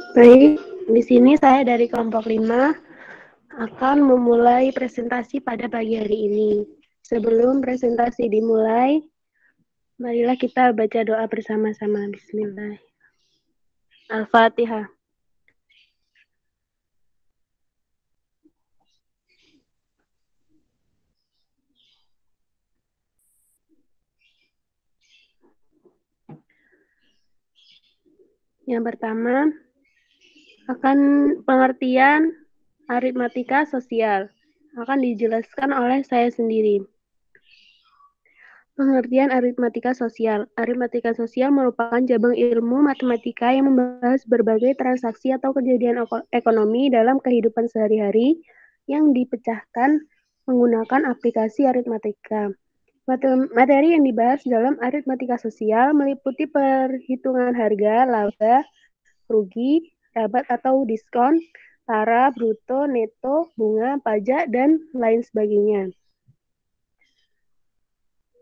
Baik, di sini saya dari kelompok 5 akan memulai presentasi pada pagi hari ini. Sebelum presentasi dimulai, marilah kita baca doa bersama-sama. Bismillah. Al-Fatihah. Yang pertama, akan pengertian aritmatika sosial. Akan dijelaskan oleh saya sendiri. Pengertian aritmatika sosial. Aritmatika sosial merupakan cabang ilmu matematika yang membahas berbagai transaksi atau kejadian ekonomi dalam kehidupan sehari-hari yang dipecahkan menggunakan aplikasi aritmatika. Materi yang dibahas dalam aritmatika sosial meliputi perhitungan harga, laba, rugi, rabat atau diskon, tara, bruto, neto, bunga, pajak, dan lain sebagainya.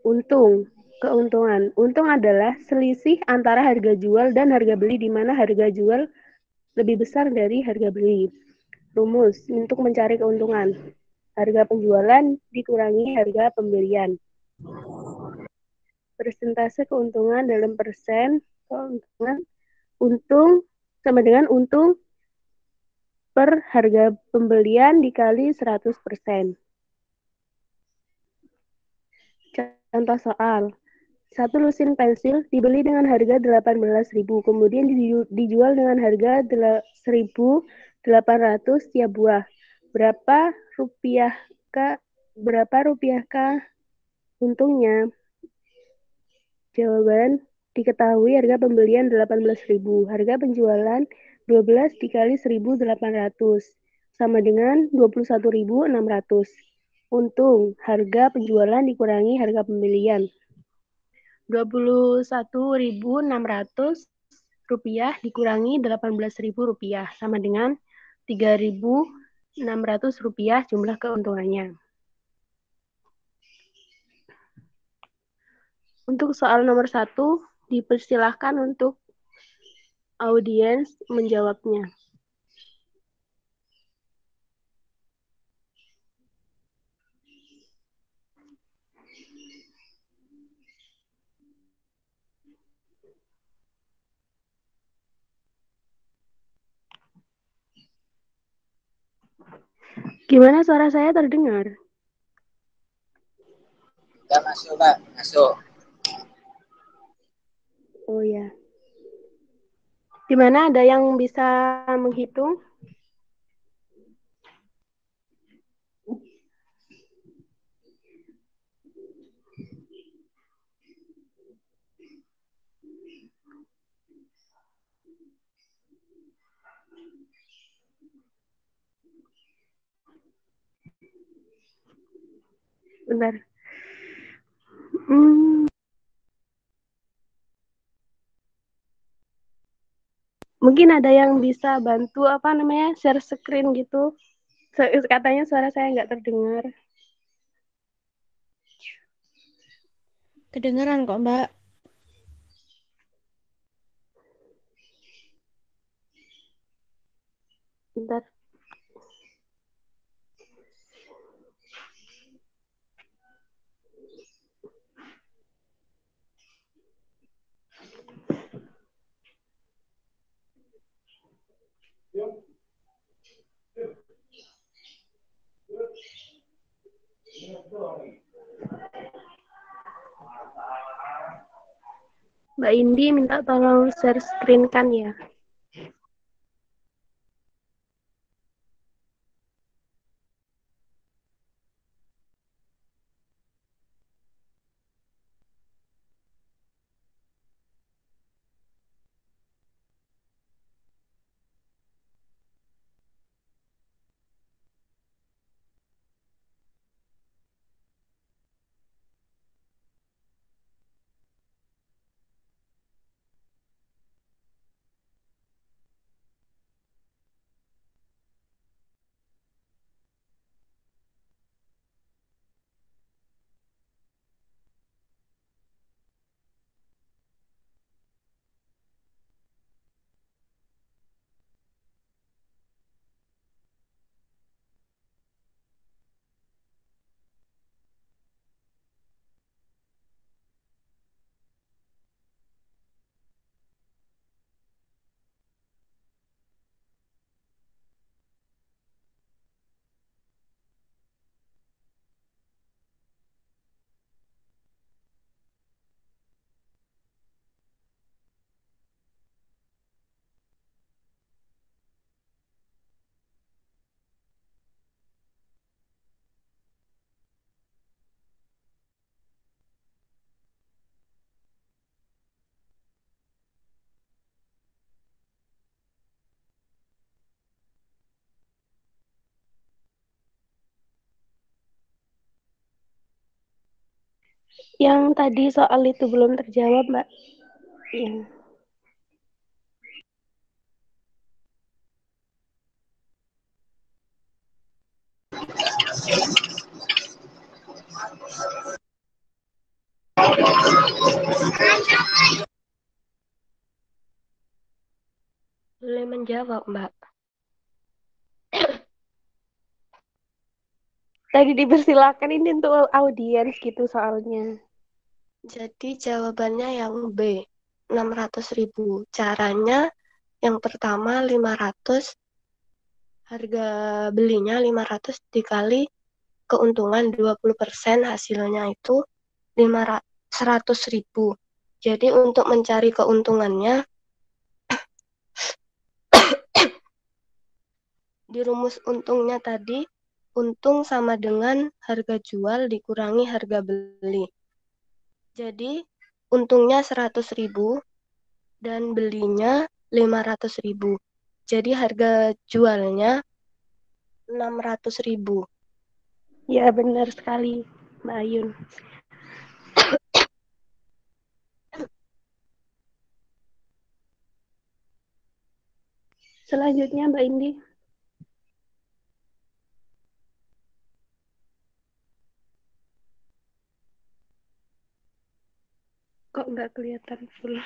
Untung, keuntungan. Untung adalah selisih antara harga jual dan harga beli di mana harga jual lebih besar dari harga beli. Rumus untuk mencari keuntungan. Harga penjualan dikurangi harga pembelian. Persentase keuntungan dalam persen keuntungan untung sama dengan untung per harga pembelian dikali 100%. Contoh soal. Satu lusin pensil dibeli dengan harga 18.000, kemudian dijual dengan harga 1.800 tiap buah. Berapa rupiahkah untungnya? Jawaban, diketahui harga pembelian 18.000, harga penjualan 12 dikali 1.800 sama dengan 21.600. Untung, harga penjualan dikurangi harga pembelian. 21.600 rupiah dikurangi 18.000 rupiah sama dengan 3.600 rupiah jumlah keuntungannya. Untuk soal nomor 1, dipersilahkan untuk audiens menjawabnya. Gimana suara saya terdengar? Ya masuk Pak, masuk. Oh ya. Gimana, ada yang bisa menghitung? Bentar. Mungkin ada yang bisa bantu share screen gitu. Katanya suara saya nggak terdengar. Kedengeran kok, Mbak. Bentar. Mbak Indi minta tolong share screen kan ya. Yang tadi soal itu belum terjawab, Mbak. Yang boleh menjawab, Mbak. Tadi dipersilakan ini untuk audiens gitu soalnya. Jadi jawabannya yang B, 600.000. Caranya yang pertama 500, harga belinya 500 dikali keuntungan 20%, hasilnya itu 100.000. Jadi untuk mencari keuntungannya, di rumus untungnya tadi, untung sama dengan harga jual dikurangi harga beli. Jadi untungnya 100.000 dan belinya 500.000. Jadi harga jualnya 600.000. Ya, benar sekali, Mbak Ayun. Selanjutnya, Mbak Indi. Kok nggak kelihatan full?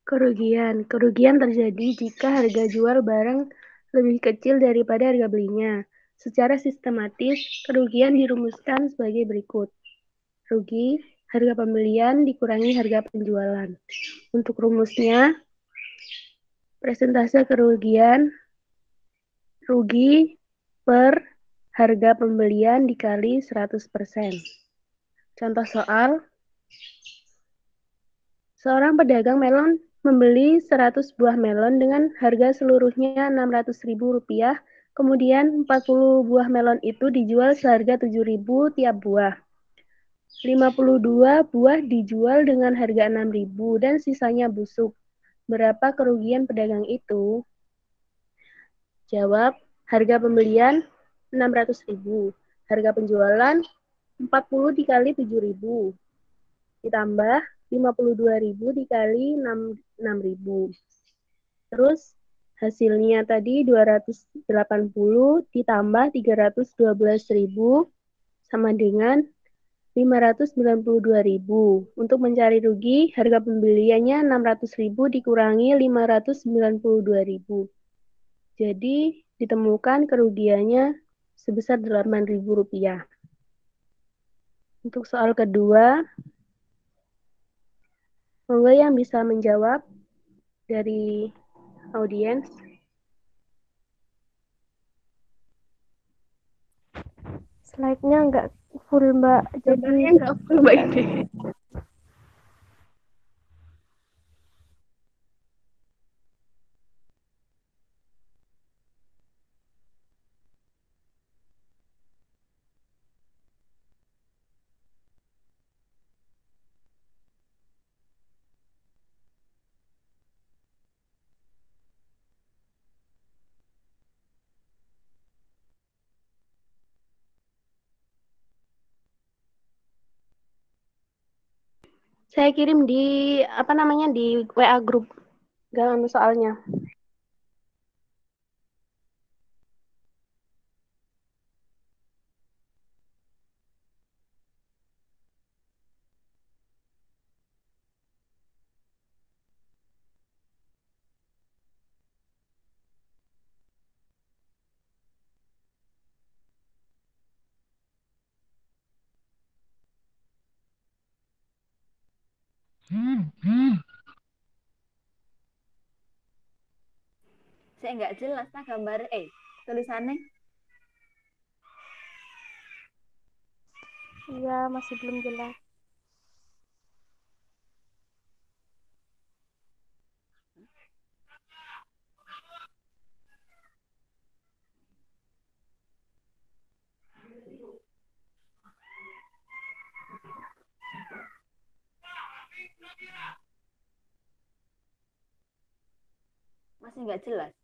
Kerugian. Kerugian terjadi jika harga jual barang lebih kecil daripada harga belinya. Secara sistematis, kerugian dirumuskan sebagai berikut. Rugi, harga pembelian dikurangi harga penjualan. Untuk rumusnya, persentase kerugian rugi per harga pembelian dikali 100%. Contoh soal, seorang pedagang melon membeli 100 buah melon dengan harga seluruhnya Rp600.000, kemudian 40 buah melon itu dijual seharga Rp7.000 tiap buah. 52 buah dijual dengan harga Rp6.000 dan sisanya busuk. Berapa kerugian pedagang itu? Jawab, harga pembelian Rp600.000, harga penjualan 40 dikali 7.000, ditambah 52.000 dikali 6.000. Terus hasilnya tadi 280 ditambah 312.000 sama dengan 592.000. Untuk mencari rugi, harga pembeliannya 600.000 dikurangi 592.000. Jadi ditemukan kerugiannya sebesar Rp8.000. Untuk soal kedua, monggo yang bisa menjawab dari audiens. Slide-nya nggak full, Mbak. Gambarnya nggak full, Mbak Indi. Saya kirim di di WA grup dalam soalnya. Saya nggak jelas nah gambar tulisannya. Iya, masih belum jelas. Masih nggak jelas.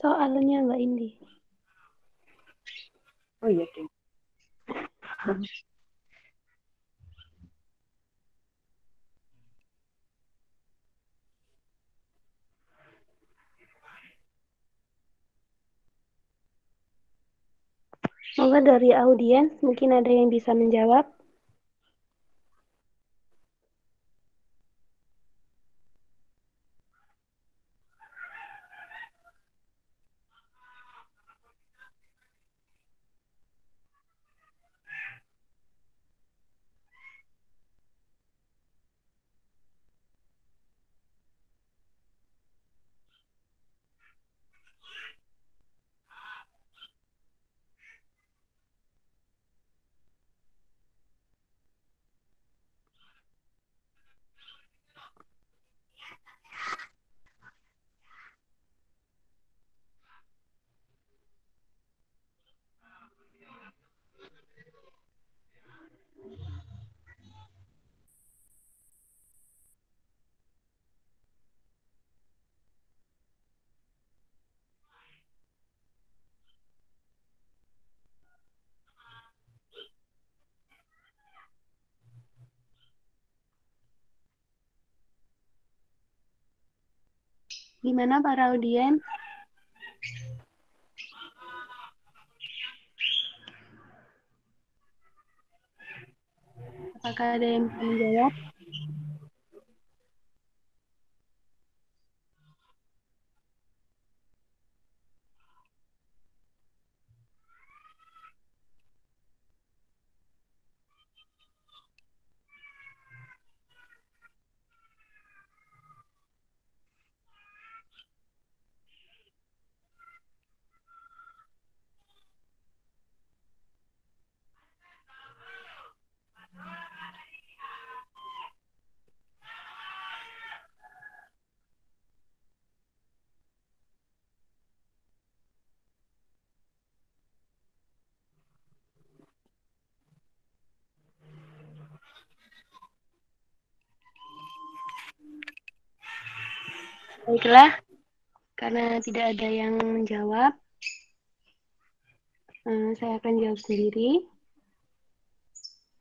Soalnya Mbak Indi. Oh iya, deh. Semoga dari audiens mungkin ada yang bisa menjawab. Gimana para audiens? Apakah ada yang bisa menjawab? Baiklah, karena tidak ada yang menjawab, saya akan jawab sendiri.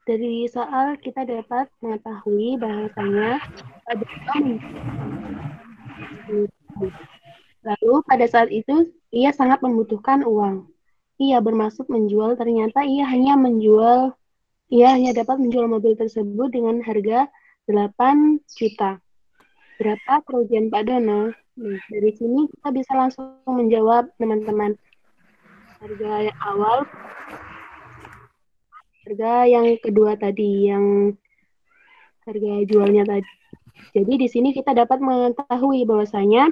Dari soal kita dapat mengetahui bahwasanya lalu pada saat itu ia sangat membutuhkan uang. Ia bermaksud menjual, ternyata ia hanya dapat menjual mobil tersebut dengan harga 8 juta. Berapa kerugian Pak Dono? Dari sini kita bisa langsung menjawab teman-teman. Harga yang awal, harga yang kedua tadi, yang harga jualnya tadi. Jadi di sini kita dapat mengetahui bahwasanya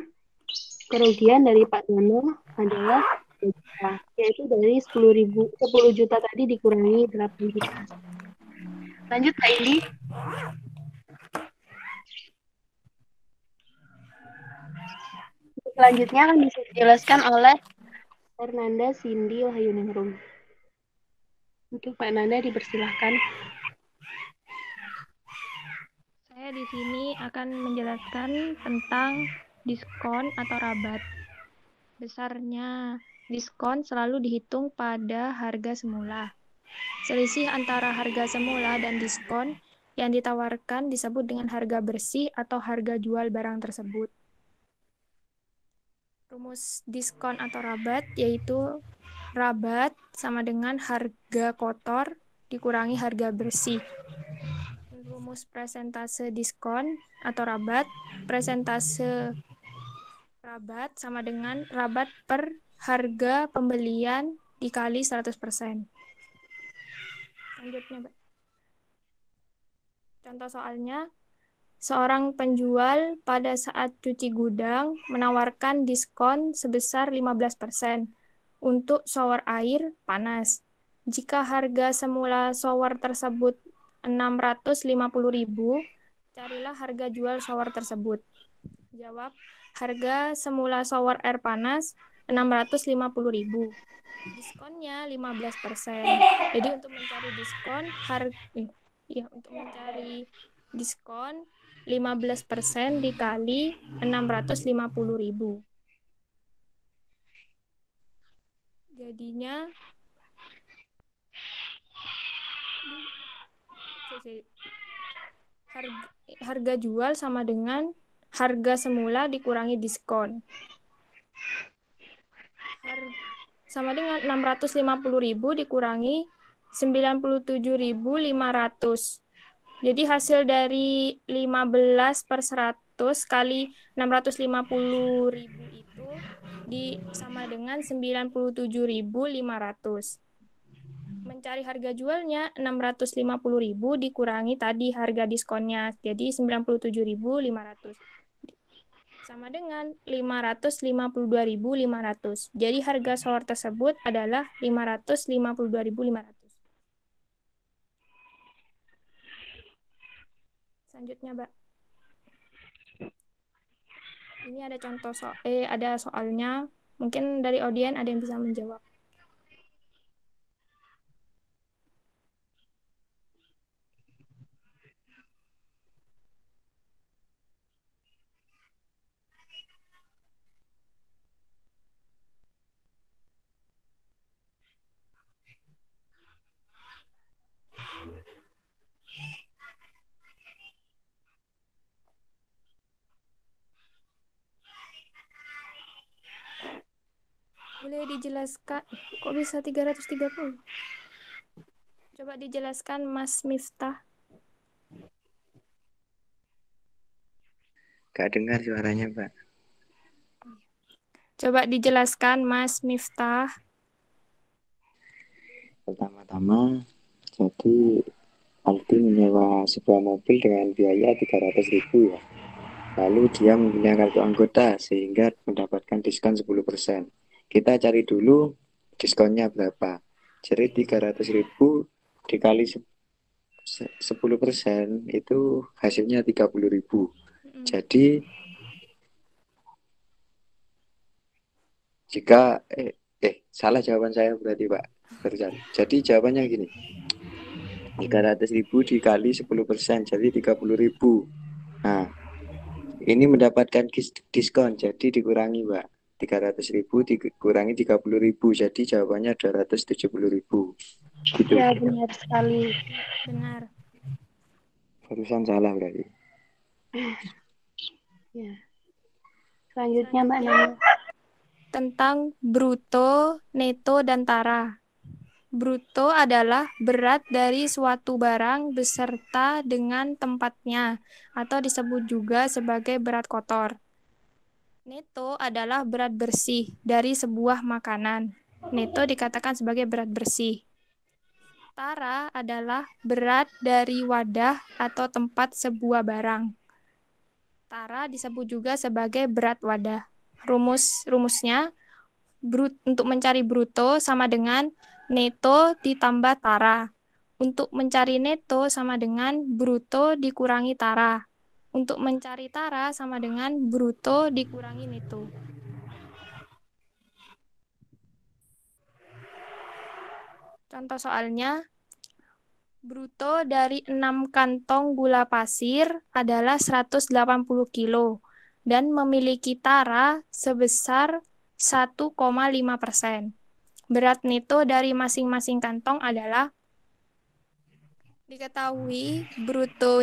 kerugian dari Pak Dono adalah yaitu dari 10 juta tadi dikurangi 8 juta. Lanjut Kak Indi. Selanjutnya akan dijelaskan oleh Fernanda Cindy Wahyuningrum. Untuk Pak Nanda dipersilahkan. Saya di sini akan menjelaskan tentang diskon atau rabat. Besarnya diskon selalu dihitung pada harga semula. Selisih antara harga semula dan diskon yang ditawarkan disebut dengan harga bersih atau harga jual barang tersebut. Rumus diskon atau rabat yaitu rabat sama dengan harga kotor dikurangi harga bersih. Rumus presentase diskon atau rabat, presentase rabat sama dengan rabat per harga pembelian dikali 100%. Selanjutnya, Mbak. Contoh soalnya, seorang penjual pada saat cuci gudang menawarkan diskon sebesar 15%. untuk shower air panas. Jika harga semula shower tersebut 650.000, carilah harga jual shower tersebut. Jawab, harga semula shower air panas 650.000. Diskonnya 15%. Jadi untuk mencari diskon untuk mencari diskon 15% dikali 650.000. Jadinya harga jual sama dengan harga semula dikurangi diskon. Sama dengan 650.000 dikurangi 97.500. Jadi hasil dari 15/100 kali 650.000 itu sama dengan 97.500. Mencari harga jualnya 650.000 dikurangi tadi harga diskonnya, jadi 97.500. Sama dengan 552.500. Jadi harga shower tersebut adalah 552.500. Selanjutnya, Mbak. Ini ada contoh ada soalnya. Mungkin dari audien ada yang bisa menjawab. Boleh dijelaskan, kok bisa 330? Coba dijelaskan Mas Miftah. Gak dengar suaranya, Pak. Coba dijelaskan Mas Miftah. Pertama-tama, jadi Aldi menyewa sebuah mobil dengan biaya 300.000 ya. Lalu dia mempunyai kartu anggota sehingga mendapatkan diskon 10%. Kita cari dulu diskonnya berapa. Jadi 300.000 dikali 10% itu hasilnya 30.000. Jadi jika salah jawaban saya berarti, Pak. Jadi jawabannya gini. 300.000 dikali 10%, jadi 30.000. Nah, ini mendapatkan diskon, jadi dikurangi, Mbak. 300.000 dikurangi 30.000, jadi jawabannya 270.000. Gitu. Ya, benar sekali. Benar. Barusan salah berarti. Ya. Selanjutnya, Mbak Nana. Tentang bruto, neto, dan tara. Bruto adalah berat dari suatu barang beserta dengan tempatnya, atau disebut juga sebagai berat kotor. Neto adalah berat bersih dari sebuah makanan. Neto dikatakan sebagai berat bersih. Tara adalah berat dari wadah atau tempat sebuah barang. Tara disebut juga sebagai berat wadah. Rumusnya, untuk mencari bruto sama dengan neto ditambah tara. Untuk mencari neto sama dengan bruto dikurangi tara. Untuk mencari tara sama dengan bruto dikurangi neto. Contoh soalnya, bruto dari 6 kantong gula pasir adalah 180 kilo dan memiliki tara sebesar 1,5%. Berat neto dari masing-masing kantong adalah, diketahui bruto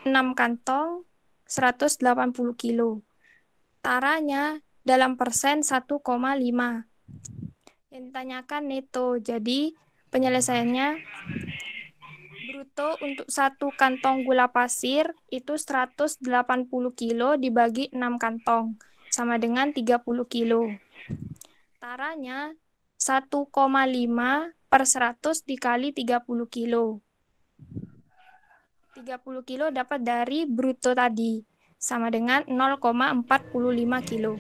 6 kantong 180 kilo. Taranya dalam persen 1,5. Yang ditanyakan neto. Jadi penyelesaiannya, bruto untuk 1 kantong gula pasir itu 180 kilo dibagi 6 kantong sama dengan 30 kilo. Taranya 1,5/100 dikali 30 kilo. 30 kilo dapat dari bruto tadi, sama dengan 0,45 kilo.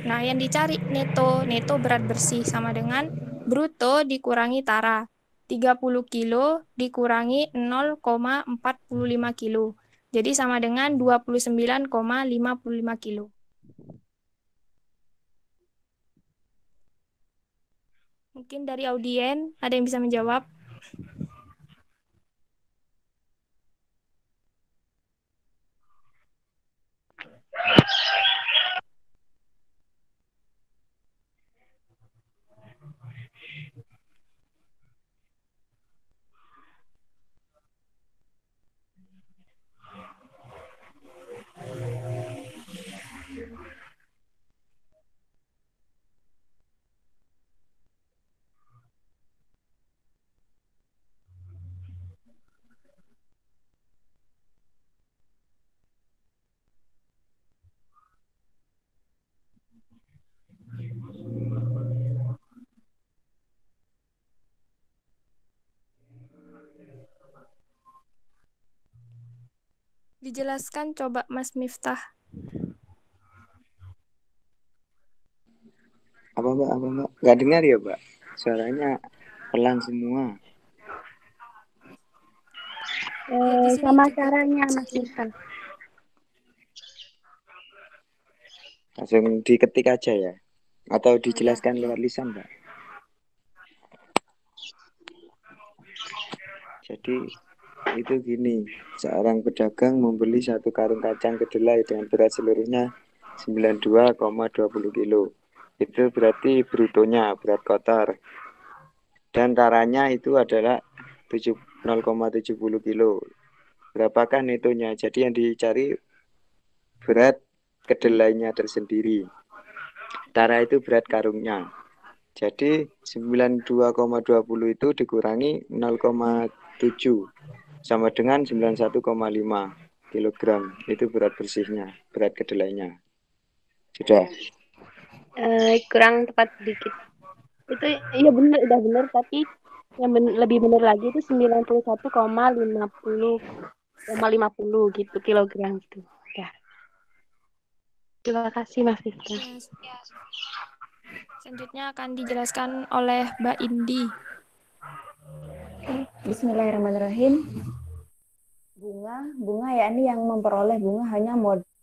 Nah, yang dicari neto. Neto berat bersih sama dengan bruto dikurangi tara. 30 kilo dikurangi 0,45 kilo. Jadi sama dengan 29,55 kilo. Mungkin dari audien ada yang bisa menjawab? Dijelaskan coba Mas Miftah. Apa Mbak? Nggak dengar ya Mbak? Suaranya pelan semua. Sama caranya Mas Miftah. Langsung diketik aja ya? Atau dijelaskan lewat lisan Mbak? Jadi itu gini, seorang pedagang membeli satu karung kacang kedelai dengan berat seluruhnya 92,20 kilo. Itu berarti brutonya, berat kotor. Dan taranya itu adalah 0,70 kilo. Berapakah netonya? Jadi yang dicari berat kedelainya tersendiri. Tara itu berat karungnya. Jadi 92,20 itu dikurangi 0,7 sama dengan 91,5 kilogram. Itu berat bersihnya, berat kedelainya. Sudah. Kurang tepat sedikit. Itu iya benar, udah benar, tapi yang lebih benar lagi itu 91,50 gitu kilogram gitu. Ya. Terima kasih Mas Fitra. Selanjutnya akan dijelaskan oleh Mbak Indi. Bismillahirrahmanirrahim. Bunga yakni yang memperoleh bunga hanya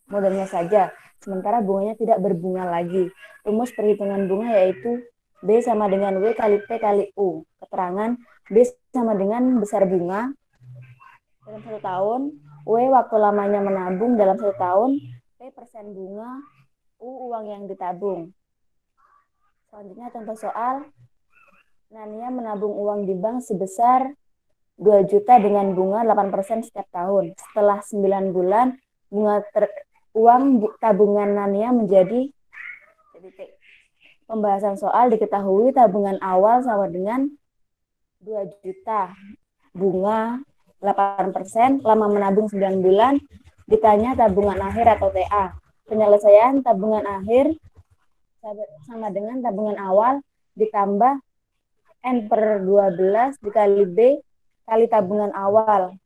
modalnya saja, sementara bunganya tidak berbunga lagi. Rumus perhitungan bunga yaitu B sama dengan W kali P kali U. Keterangan B sama dengan besar bunga dalam 1 tahun, W waktu lamanya menabung dalam 1 tahun, P persen bunga, U uang yang ditabung. Selanjutnya contoh soal, Nania menabung uang di bank sebesar 2 juta dengan bunga 8% setiap tahun. Setelah 9 bulan, bunga uang tabungan Nania menjadi titik. Pembahasan soal diketahui tabungan awal sama dengan 2 juta. Bunga 8%, lama menabung 9 bulan, ditanya tabungan akhir atau TA. Penyelesaian tabungan akhir sama dengan tabungan awal ditambah N per 12 dikali B kali tabungan awal.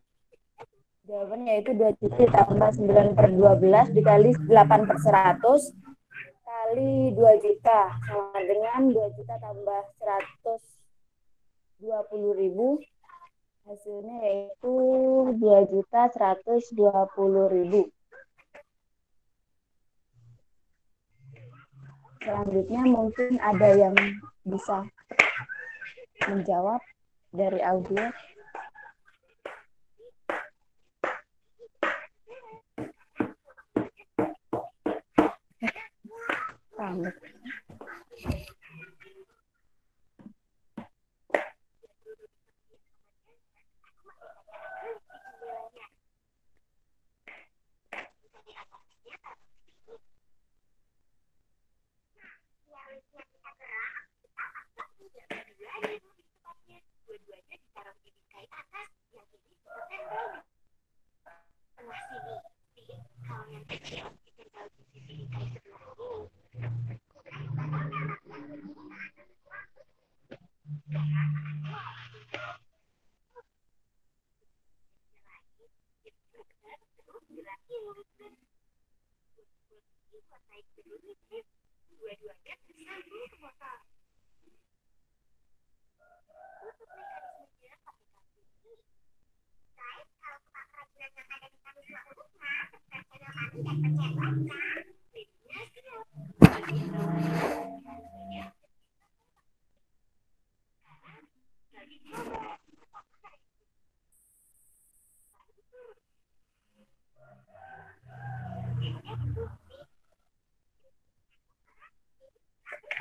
Jawabannya yaitu 2 juta ditambah 9 per 12 dikali 8 per 100 kali 2 juta sama dengan 2 juta tambah 120.000. Hasilnya yaitu 2.120.000. Selanjutnya mungkin ada yang bisa menjawab dari audio.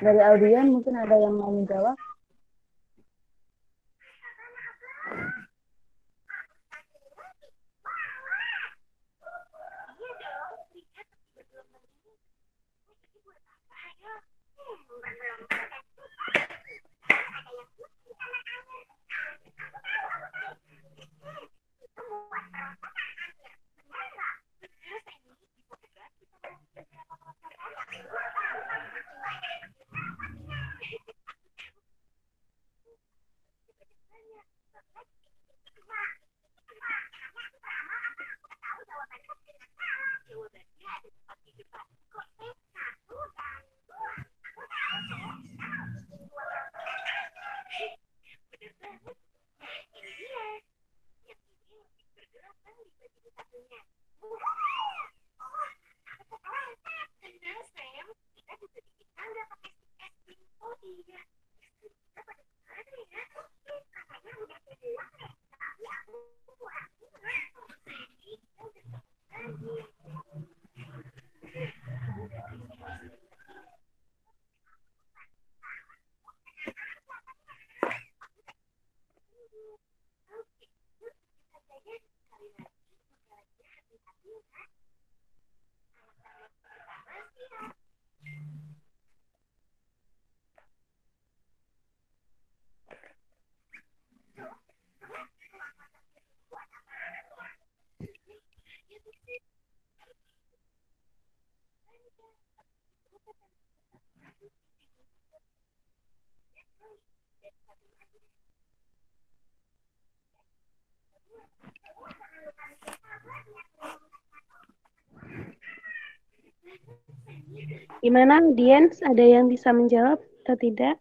Dari audien mungkin ada yang mau menjawab? Gimana, audiens? Ada yang bisa menjawab atau tidak?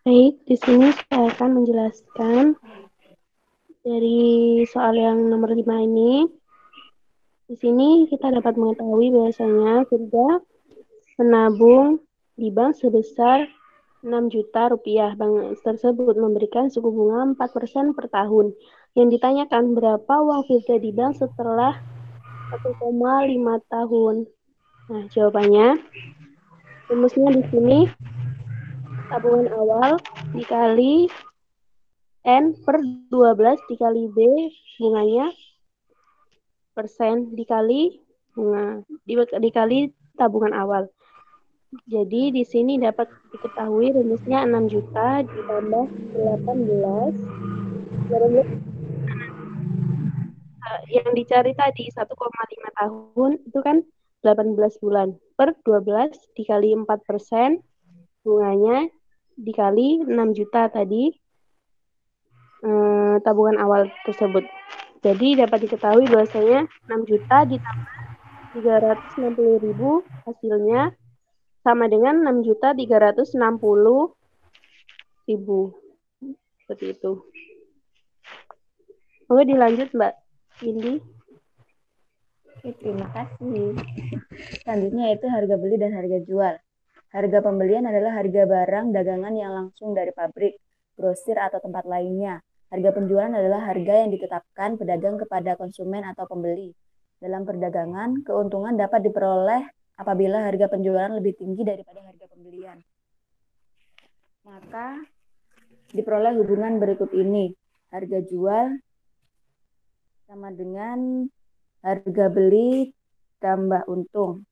Baik, di sini saya akan menjelaskan dari soal yang nomor 5 ini. Di sini kita dapat mengetahui bahwasanya Firda menabung di bank sebesar 6 juta rupiah. Bank tersebut memberikan suku bunga 4% per tahun. Yang ditanyakan berapa uang Firda di bank setelah 1,5 tahun. Nah, jawabannya rumusnya di sini tabungan awal dikali N per 12 dikali B bunganya persen dikali bunga dikali tabungan awal. Jadi di sini dapat diketahui rumusnya 6 juta ditambah 18 Yang dicari tadi 1,5 tahun itu kan 18 bulan per 12 dikali 4%, bunganya dikali 6 juta tadi tabungan awal tersebut. Jadi dapat diketahui bahwasanya 6 juta ditambah 360.000 hasilnya sama dengan 6.360.000. Seperti itu. Oke, dilanjut Mbak Indi. Oke, terima kasih. Selanjutnya yaitu harga beli dan harga jual. Harga pembelian adalah harga barang dagangan yang langsung dari pabrik, grosir, atau tempat lainnya. Harga penjualan adalah harga yang ditetapkan pedagang kepada konsumen atau pembeli. Dalam perdagangan, keuntungan dapat diperoleh apabila harga penjualan lebih tinggi daripada harga pembelian. Maka diperoleh hubungan berikut ini. Harga jual sama dengan harga beli tambah untung.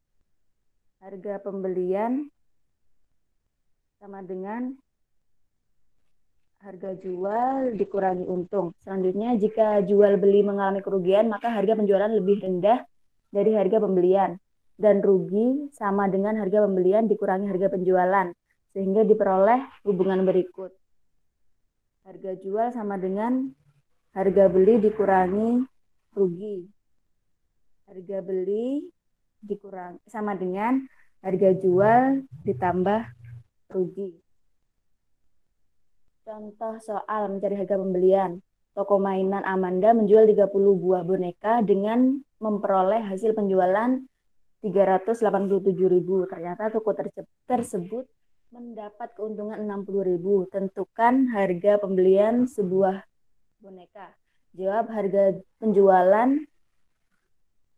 Harga pembelian sama dengan harga jual dikurangi untung. Selanjutnya, jika jual beli mengalami kerugian, maka harga penjualan lebih rendah dari harga pembelian. Dan rugi sama dengan harga pembelian dikurangi harga penjualan. Sehingga diperoleh hubungan berikut. Harga jual sama dengan harga beli dikurangi rugi. Harga beli dikurang sama dengan harga jual ditambah rugi. Contoh soal mencari harga pembelian. Toko mainan Amanda menjual 30 buah boneka dengan memperoleh hasil penjualan 387.000. Ternyata toko tersebut mendapat keuntungan 60.000. Tentukan harga pembelian sebuah boneka. Jawab, harga penjualan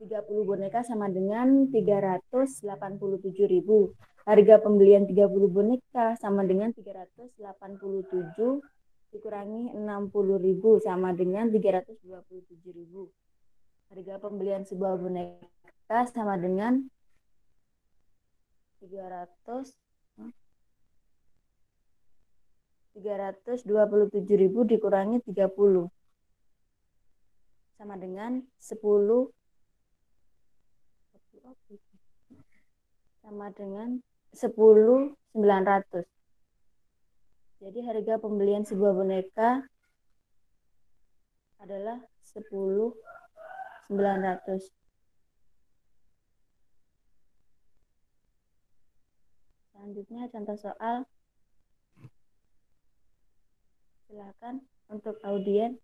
30 boneka sama dengan 387.000. Harga pembelian 30 boneka sama dengan 387 dikurangi 60.000 sama dengan 327.000. Harga pembelian sebuah boneka sama dengan 327.000 dikurangi 30 sama dengan 10 sama dengan 10.900. Jadi harga pembelian sebuah boneka adalah 10.900. Selanjutnya contoh soal. Silakan untuk audien.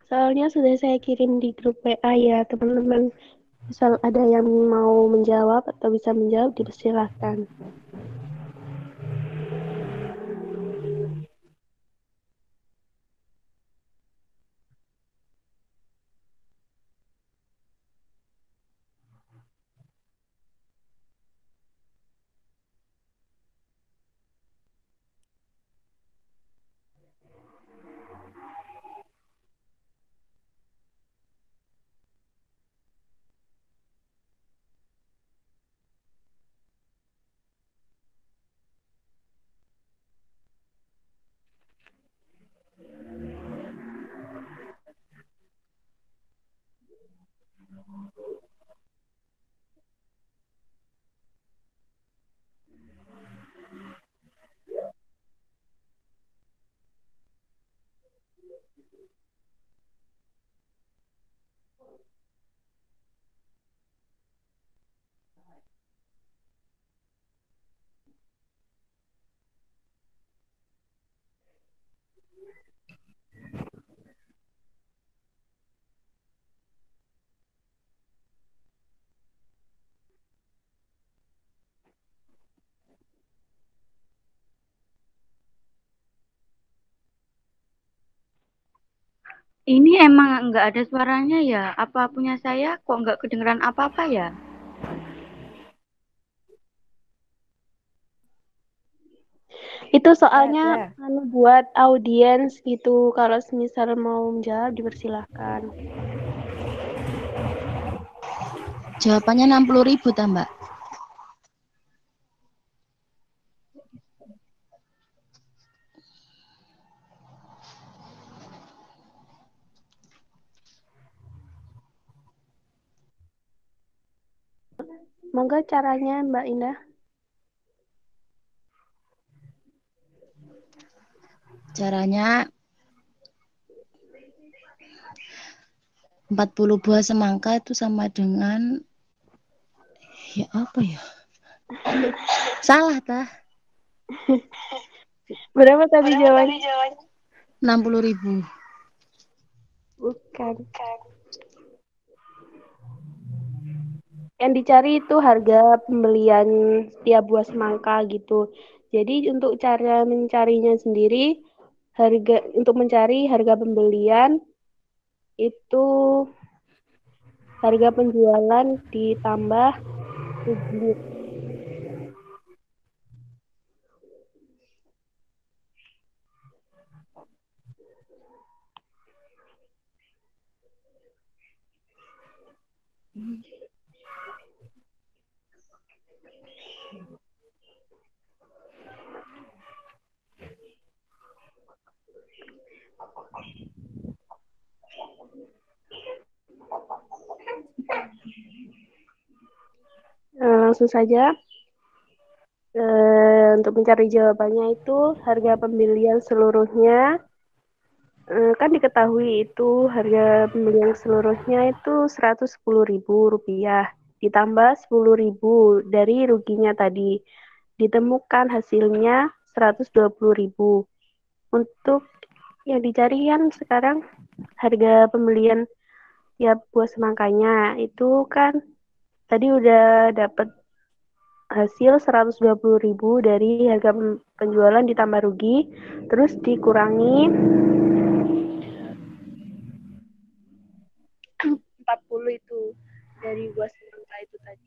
Soalnya sudah saya kirim di grup WA ya, teman-teman. Misal ada yang mau menjawab atau bisa menjawab, dipersilahkan. Ini emang nggak ada suaranya ya? Apa punya saya kok nggak kedengeran apa-apa ya? Itu soalnya Ya. buat audiens gitu. Kalau misal mau menjawab dipersilahkan. Jawabannya 60.000 ta, Mbak? Monggo caranya Mbak Indah. Caranya 40 buah semangka itu sama dengan ya apa ya? Salah tah? Berapa tadi jawabannya? 60.000. Bukan. Yang dicari itu harga pembelian setiap buah semangka gitu. Jadi untuk cara mencarinya sendiri, untuk mencari harga pembelian itu harga penjualan ditambah 7. Langsung saja. Untuk mencari jawabannya itu harga pembelian seluruhnya kan diketahui itu harga pembelian seluruhnya itu Rp110.000 ditambah 10.000 dari ruginya tadi ditemukan hasilnya 120.000. Untuk yang dicari kan sekarang harga pembelian tiap buah semangkanya itu kan tadi udah dapat hasil 120.000 dari harga penjualan ditambah rugi, terus dikurangi 40 itu dari buah semangka itu tadi.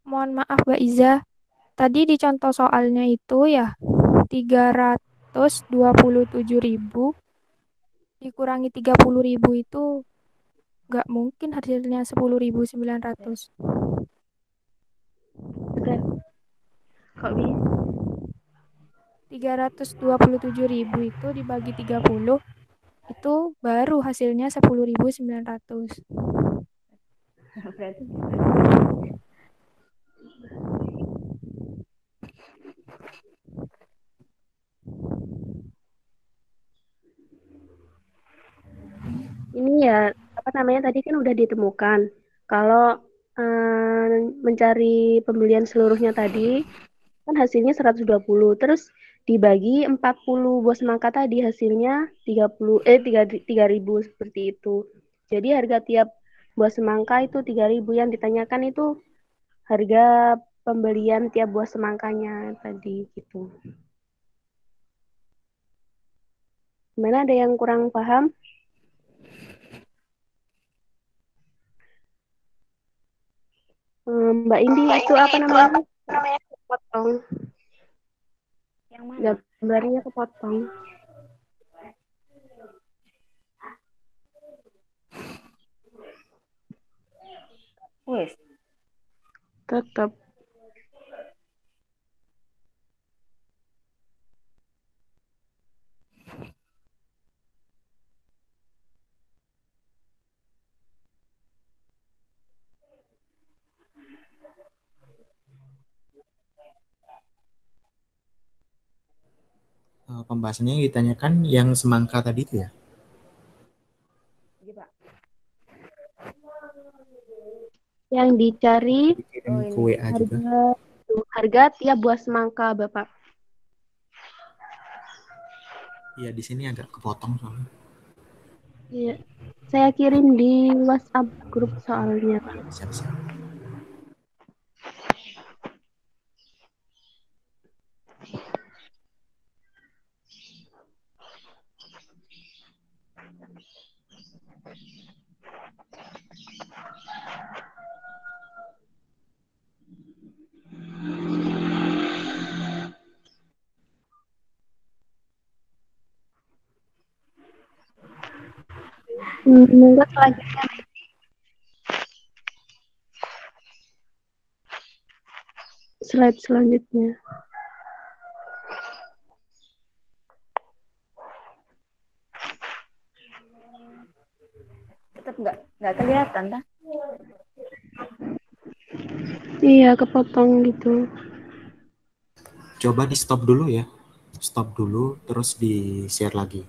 Mohon maaf Mbak Iza, tadi di contoh soalnya itu ya 327.000 dikurangi 30.000 itu nggak mungkin hasilnya 10.900. Udah. Kok bisa? 327.000 itu dibagi 30 itu baru hasilnya 10.900. Berarti Ini ya apa namanya tadi kan udah ditemukan. Kalau mencari pembelian seluruhnya tadi kan hasilnya 120, terus dibagi 40 buah semangka tadi hasilnya 3.000 seperti itu. Jadi harga tiap buah semangka itu 3.000, yang ditanyakan itu harga pembelian tiap buah semangkanya tadi gitu. Gimana, ada yang kurang paham? Mbak Indi, itu apa namanya? Kepotong. yang mana? Gambarnya kepotong. Wes, Tetap. Pembahasannya yang ditanyakan yang semangka tadi itu ya? iya Pak. Yang dicari Dikirim ke WA juga. harga tiap buah semangka, Bapak. Iya, di sini agak kepotong soalnya. Iya. Saya kirim di WhatsApp grup soalnya, Pak. Siap-siap. Monggo selanjutnya. Slide selanjutnya. Tetap nggak kelihatan, dah. Iya, kepotong gitu. Coba di stop dulu ya. Stop dulu, terus di share lagi.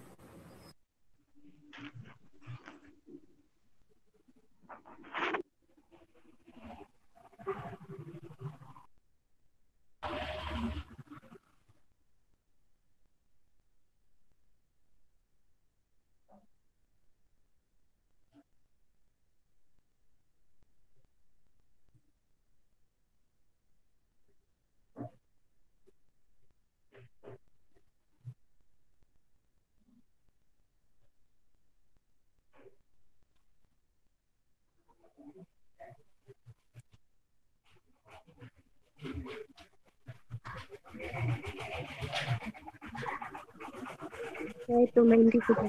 Ya, itu main di situ.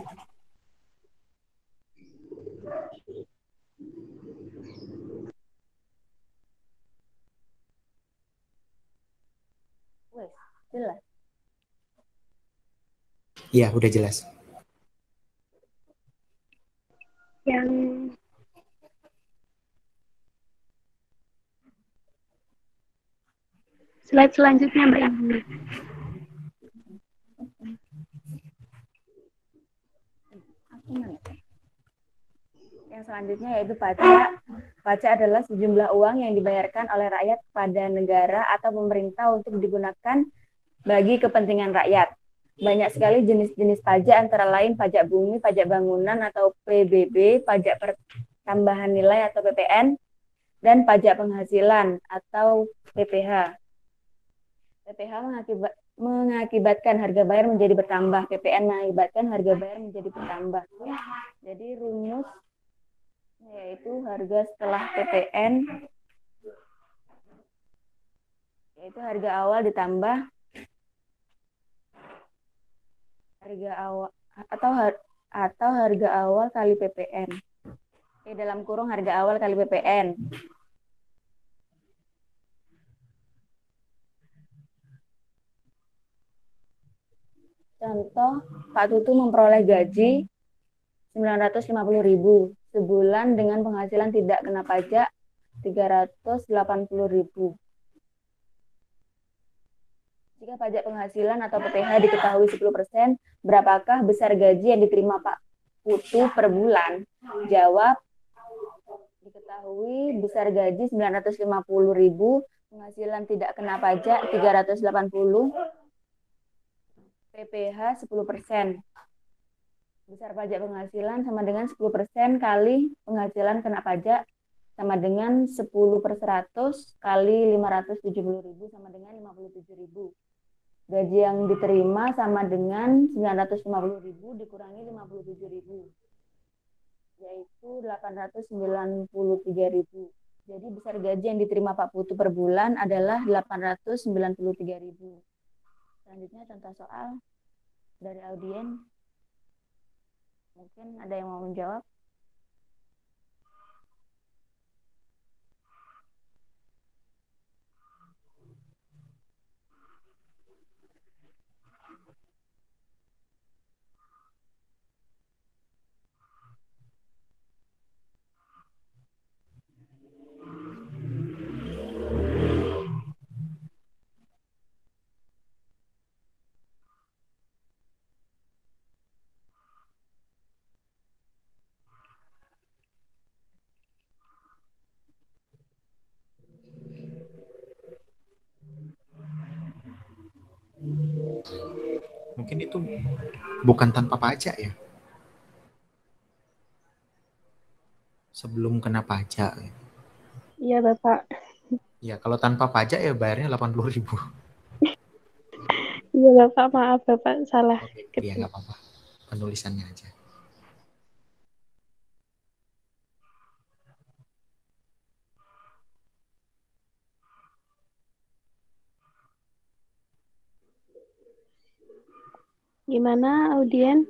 Wes, jelas. Iya, udah jelas. Yang slide selanjutnya, Mbak Ibu. Yang selanjutnya yaitu pajak. Pajak adalah sejumlah uang yang dibayarkan oleh rakyat kepada negara atau pemerintah untuk digunakan bagi kepentingan rakyat. Banyak sekali jenis-jenis pajak, antara lain pajak bumi, pajak bangunan atau PBB, pajak pertambahan nilai atau PPN, dan pajak penghasilan atau PPH. PPH mengakibatkan harga bayar menjadi bertambah, PPN mengakibatkan harga bayar menjadi bertambah. Jadi rumus yaitu harga setelah PPN yaitu harga awal ditambah harga awal atau harga awal kali PPN. Dalam kurung harga awal kali PPN. Contoh, Pak Tutu memperoleh gaji 950.000 sebulan dengan penghasilan tidak kena pajak 380.000. Jika pajak penghasilan atau PPH diketahui 10%, berapakah besar gaji yang diterima Pak Putu per bulan? Jawab, diketahui besar gaji 950.000, penghasilan tidak kena pajak 380, PPH 10%. Besar pajak penghasilan sama dengan 10% kali penghasilan kena pajak sama dengan 10 per 100 kali 570.000 sama dengan 57.000. Gaji yang diterima sama dengan 950.000 dikurangi 57.000, yaitu 893.000. Jadi besar gaji yang diterima Pak Putu per bulan adalah 893.000. Selanjutnya contoh soal dari audiens. Mungkin ada yang mau menjawab? Mungkin itu bukan tanpa pajak ya. Sebelum kena pajak. Iya, Bapak. Ya, kalau tanpa pajak ya bayarnya 80.000. Iya, Bapak. Maaf, Bapak. Salah. Oke, ya nggak apa-apa. Penulisannya aja. Gimana, audiens?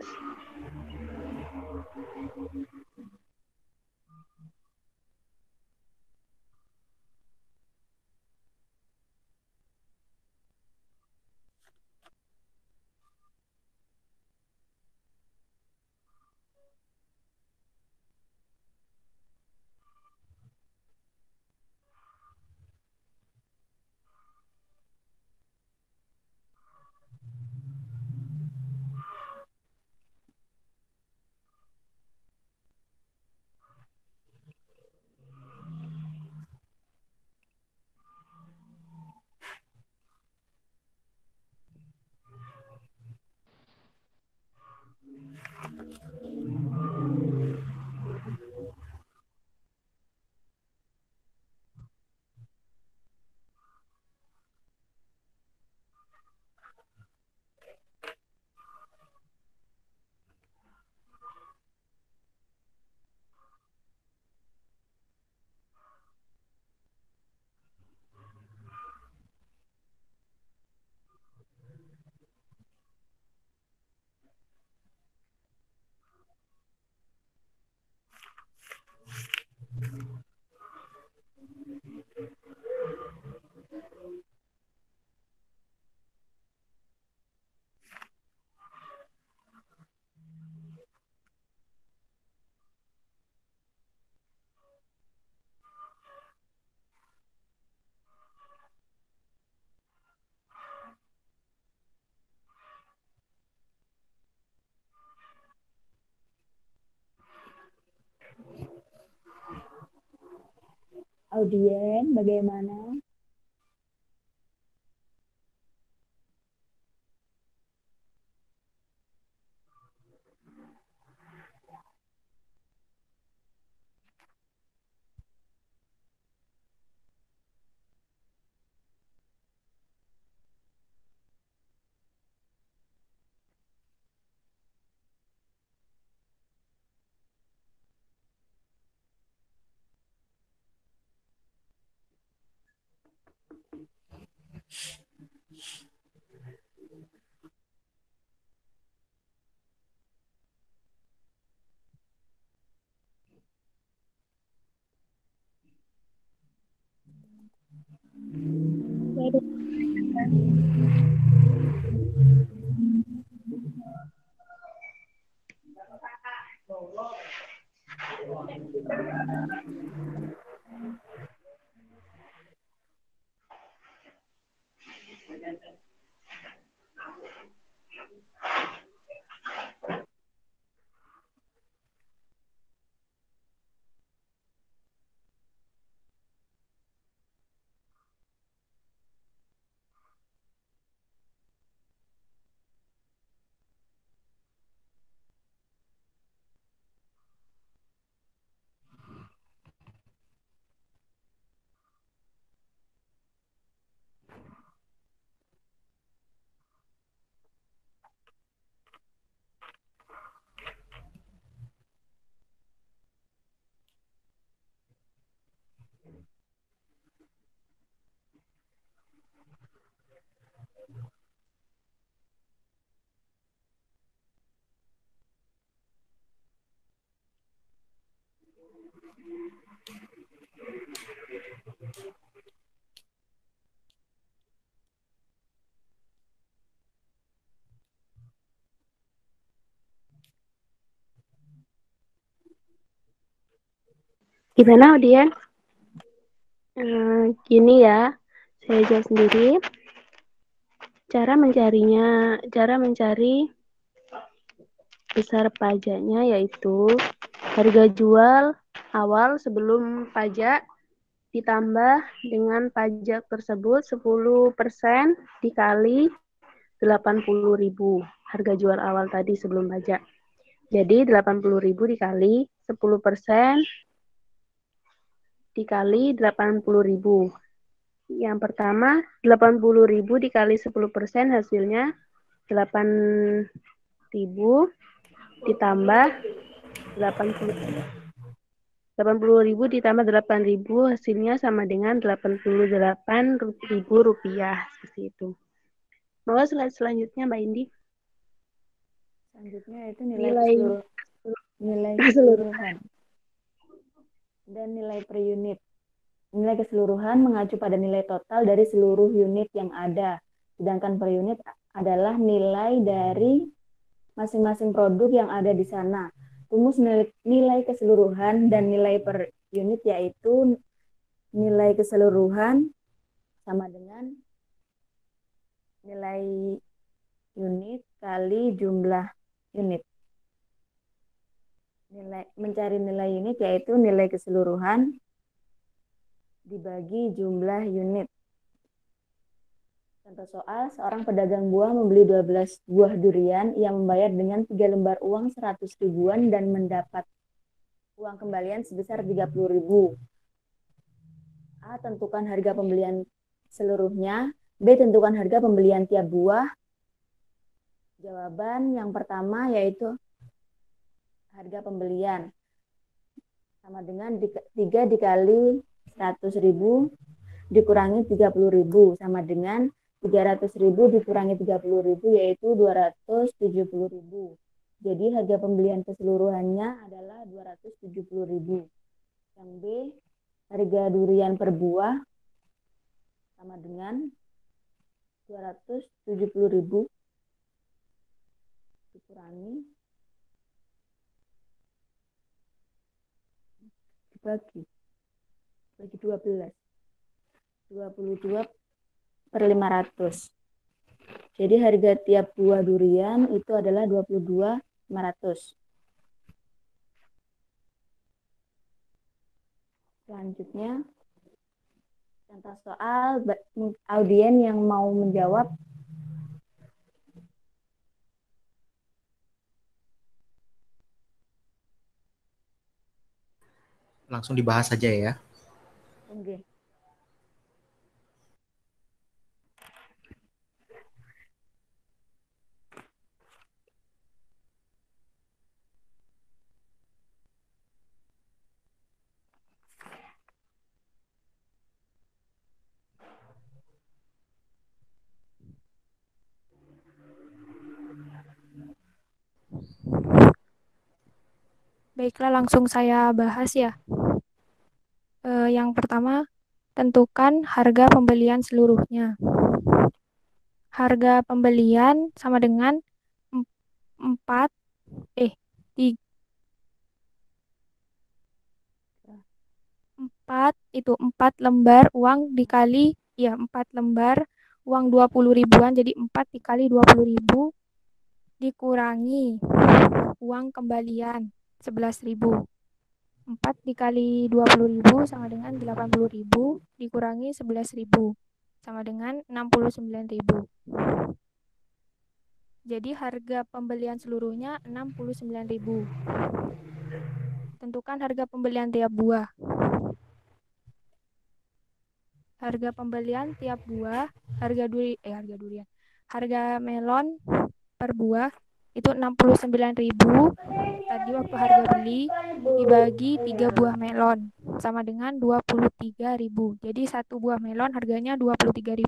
audien bagaimana? Gimana audien? Gini ya, saya jawab sendiri. Cara mencari besar pajaknya yaitu harga jual awal sebelum pajak ditambah dengan pajak tersebut 10% dikali 80.000 harga jual awal tadi sebelum pajak. Jadi 80.000 dikali 10% dikali 80.000. Yang pertama 80.000 dikali 10% hasilnya 8.000 ditambah 80.000 ditambah 8.000 hasilnya sama dengan 88.000 rupiah seperti itu. Mau slide selanjutnya Mbak Indi? Selanjutnya itu nilai keseluruhan dan nilai per unit. Nilai keseluruhan mengacu pada nilai total dari seluruh unit yang ada. Sedangkan per unit adalah nilai dari masing-masing produk yang ada di sana. Rumus nilai keseluruhan dan nilai per unit yaitu nilai keseluruhan sama dengan nilai unit kali jumlah unit. Mencari nilai unit yaitu nilai keseluruhan dibagi jumlah unit. Contoh soal, seorang pedagang buah membeli 12 buah durian, ia membayar dengan 3 lembar uang 100 ribuan dan mendapat uang kembalian sebesar 30.000. A. Tentukan harga pembelian seluruhnya. B. Tentukan harga pembelian tiap buah. Jawaban yang pertama yaitu harga pembelian sama dengan 3 dikali 100.000 dikurangi 30.000 sama dengan 300.000 dikurangi 30.000 yaitu 270.000. Jadi harga pembelian keseluruhannya adalah 270.000. Yang B, harga durian per buah sama dengan 270.000 dikurangi dibagi 12. 22 per 500. Jadi harga tiap buah durian itu adalah 22.500. Selanjutnya Contoh soal audien yang mau menjawab. Langsung dibahas saja ya. Oke. Baiklah, langsung saya bahas ya. Yang pertama, tentukan harga pembelian seluruhnya. Harga pembelian sama dengan 4 lembar uang dikali 4 lembar uang 20 ribuan, jadi 4 dikali 20 ribu dikurangi uang kembalian 11 ribu. 4 dikali 20 ribu sama dengan 80 ribu dikurangi 11 ribu sama dengan 69 ribu. Jadi harga pembelian seluruhnya 69 ribu. Tentukan harga pembelian tiap buah. Harga pembelian tiap buah, harga durian. Harga melon per buah itu 69.000. Tadi waktu harga beli dibagi 3 buah melon sama dengan 23.000. Jadi satu buah melon harganya 23.000.